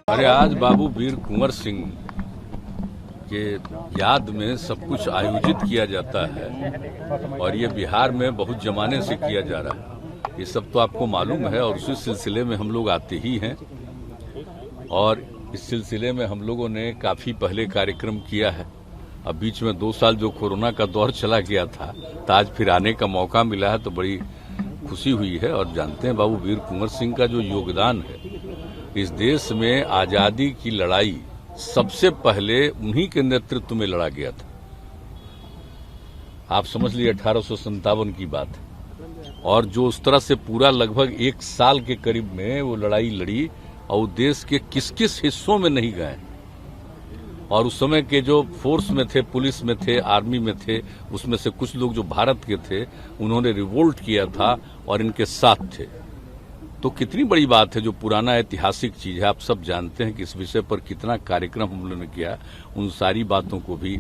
अरे आज बाबू वीर कुंवर सिंह के याद में सब कुछ आयोजित किया जाता है और ये बिहार में बहुत जमाने से किया जा रहा है। ये सब तो आपको मालूम है और उसी सिलसिले में हम लोग आते ही हैं और इस सिलसिले में हम लोगों ने काफी पहले कार्यक्रम किया है। अब बीच में 2 साल जो कोरोना का दौर चला गया था तो आज फिर आने का मौका मिला है तो बड़ी खुशी हुई है। और जानते हैं बाबू वीर कुंवर सिंह का जो योगदान है इस देश में आजादी की लड़ाई सबसे पहले उन्हीं के नेतृत्व में लड़ा गया था। आप समझ लीजिए 1857 की बात है और जो उस तरह से पूरा लगभग 1 साल के करीब में वो लड़ाई लड़ी और देश के किस किस हिस्सों में नहीं गए और उस समय के जो फोर्स में थे, पुलिस में थे, आर्मी में थे, उसमें से कुछ लोग जो भारत के थे उन्होंने रिवोल्ट किया था और इनके साथ थे। तो कितनी बड़ी बात है, जो पुराना ऐतिहासिक चीज है। आप सब जानते हैं कि इस विषय पर कितना कार्यक्रम हम लोगों ने किया, उन सारी बातों को भी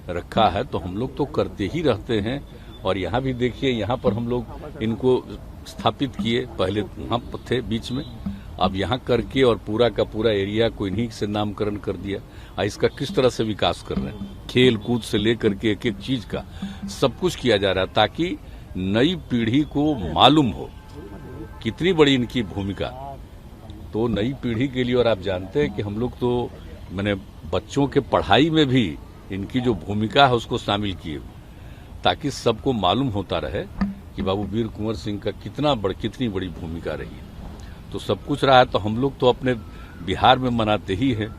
रखा है। तो हम लोग तो करते ही रहते हैं और यहाँ भी देखिए, यहाँ पर हम लोग इनको स्थापित किए, पहले वहाँ थे बीच में, अब यहाँ करके और पूरा का पूरा एरिया को इन्हीं से नामकरण कर दिया। इसका किस तरह से विकास कर रहे हैं, खेल कूद से लेकर के एक एक चीज का सब कुछ किया जा रहा है ताकि नई पीढ़ी को मालूम हो कितनी बड़ी इनकी भूमिका। तो नई पीढ़ी के लिए, और आप जानते हैं कि हम लोग तो मैंने बच्चों के पढ़ाई में भी इनकी जो भूमिका है उसको शामिल किए ताकि सबको मालूम होता रहे कि बाबू वीर कुंवर सिंह का कितनी बड़ी भूमिका रही है। तो सब कुछ रहा है तो हम लोग तो अपने बिहार में मनाते ही हैं।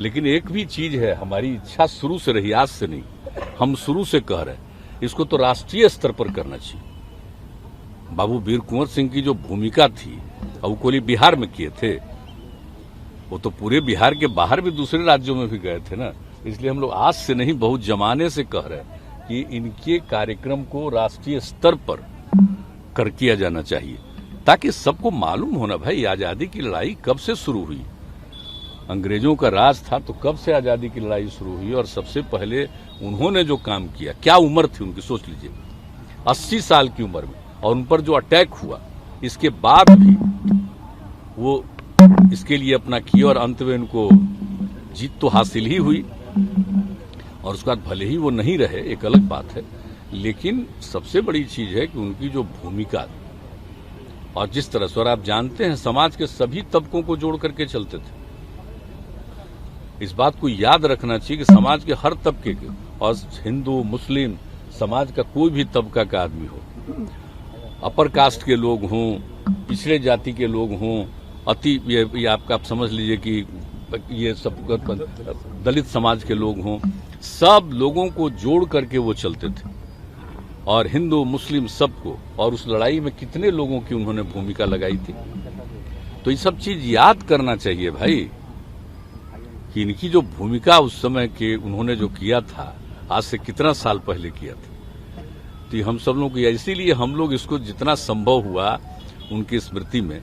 लेकिन एक भी चीज है, हमारी इच्छा शुरू से रही, आज से नहीं, हम शुरू से कह रहे हैं इसको तो राष्ट्रीय स्तर पर करना चाहिए। बाबू वीर कुंवर सिंह की जो भूमिका थी और कोई बिहार में किए थे, वो तो पूरे बिहार के बाहर भी दूसरे राज्यों में भी गए थे ना। इसलिए हम लोग आज से नहीं, बहुत जमाने से कह रहे हैं कि इनके कार्यक्रम को राष्ट्रीय स्तर पर किया जाना चाहिए ताकि सबको मालूम होना भाई आजादी की लड़ाई कब से शुरू हुई। अंग्रेजों का राज था तो कब से आजादी की लड़ाई शुरू हुई और सबसे पहले उन्होंने जो काम किया, क्या उम्र थी उनकी, सोच लीजिए 80 साल की उम्र में, और उन पर जो अटैक हुआ इसके बाद भी वो इसके लिए अपना किया और अंत में उनको जीत तो हासिल ही हुई। और उसके बाद भले ही वो नहीं रहे, एक अलग बात है, लेकिन सबसे बड़ी चीज है कि उनकी जो भूमिका और जिस तरह से, और आप जानते हैं समाज के सभी तबकों को जोड़ करके चलते थे। इस बात को याद रखना चाहिए कि समाज के हर तबके के, और हिंदू मुस्लिम समाज का कोई भी तबका का आदमी हो, अपर कास्ट के लोग हों, पिछड़े जाति के लोग हों, ये आपका आप समझ लीजिए कि ये सब दलित समाज के लोग हों, सब लोगों को जोड़ करके वो चलते थे और हिंदू मुस्लिम सबको। और उस लड़ाई में कितने लोगों की उन्होंने भूमिका लगाई थी। तो ये सब चीज याद करना चाहिए भाई कि इनकी जो भूमिका उस समय के उन्होंने जो किया था, आज से कितना साल पहले किया था। तो हम सब लोगों को, इसीलिए हम लोग इसको जितना संभव हुआ उनकी स्मृति में,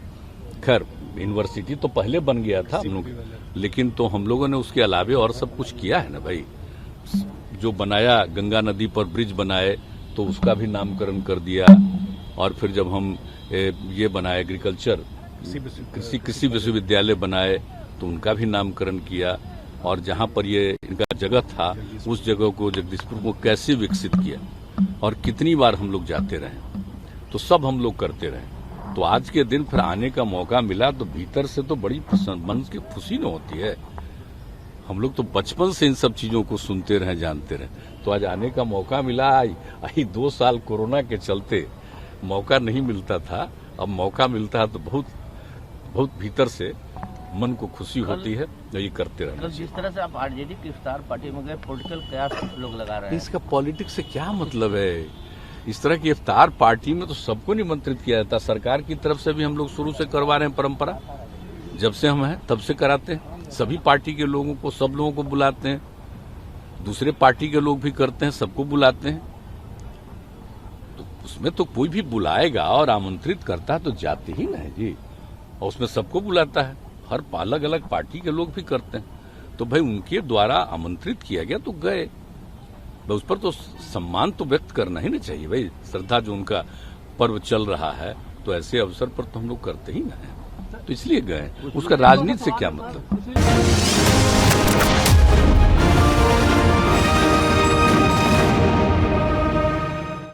खैर यूनिवर्सिटी तो पहले बन गया था हम लोग, लेकिन तो हम लोगों ने उसके अलावे और सब कुछ किया है ना भाई। जो बनाया, गंगा नदी पर ब्रिज बनाए तो उसका भी नामकरण कर दिया। और फिर जब हम ये बनाए एग्रीकल्चर कृषि विश्वविद्यालय बनाए तो उनका भी नामकरण किया। और जहां पर ये इनका जगह था उस जगह को, जगदीशपुर को कैसे विकसित किया और कितनी बार हम लोग जाते रहे, तो सब हम लोग करते रहे। तो आज के दिन फिर आने का मौका मिला तो भीतर से तो बड़ी मन की खुशी न होती है। हम लोग तो बचपन से इन सब चीजों को सुनते रहे, जानते रहे, तो आज आने का मौका मिला। 2 साल कोरोना के चलते मौका नहीं मिलता था, अब मौका मिलता है तो बहुत बहुत भीतर से मन को खुशी होती है। ये करते रहना। जिस तरह से आप आरजेडी की इफ्तार पार्टी में गए, पॉलिटिकल कयास लोग लगा रहे हैं, इसका पॉलिटिक्स से क्या मतलब है? इस तरह की इफ्तार पार्टी में तो सबको निमंत्रित किया जाता है। सरकार की तरफ से भी हम लोग शुरू से करवा रहे हैं, परंपरा जब से हम हैं तब से कराते हैं। सभी पार्टी के लोगों को, सब लोगों को बुलाते हैं, दूसरे पार्टी के लोग भी करते हैं, सबको बुलाते हैं। तो उसमें तो कोई भी बुलाएगा और आमंत्रित करता है तो जाते ही ना है जी, और उसमें सबको बुलाता है, हर अलग अलग पार्टी के लोग भी करते हैं। तो भाई उनके द्वारा आमंत्रित किया गया तो गए, उस पर तो सम्मान तो व्यक्त करना ही नहीं चाहिए भाई। श्रद्धा जो उनका पर्व चल रहा है तो ऐसे अवसर पर तो हम लोग करते ही ना है। तो इसलिए गए। उसका राजनीति से क्या मतलब।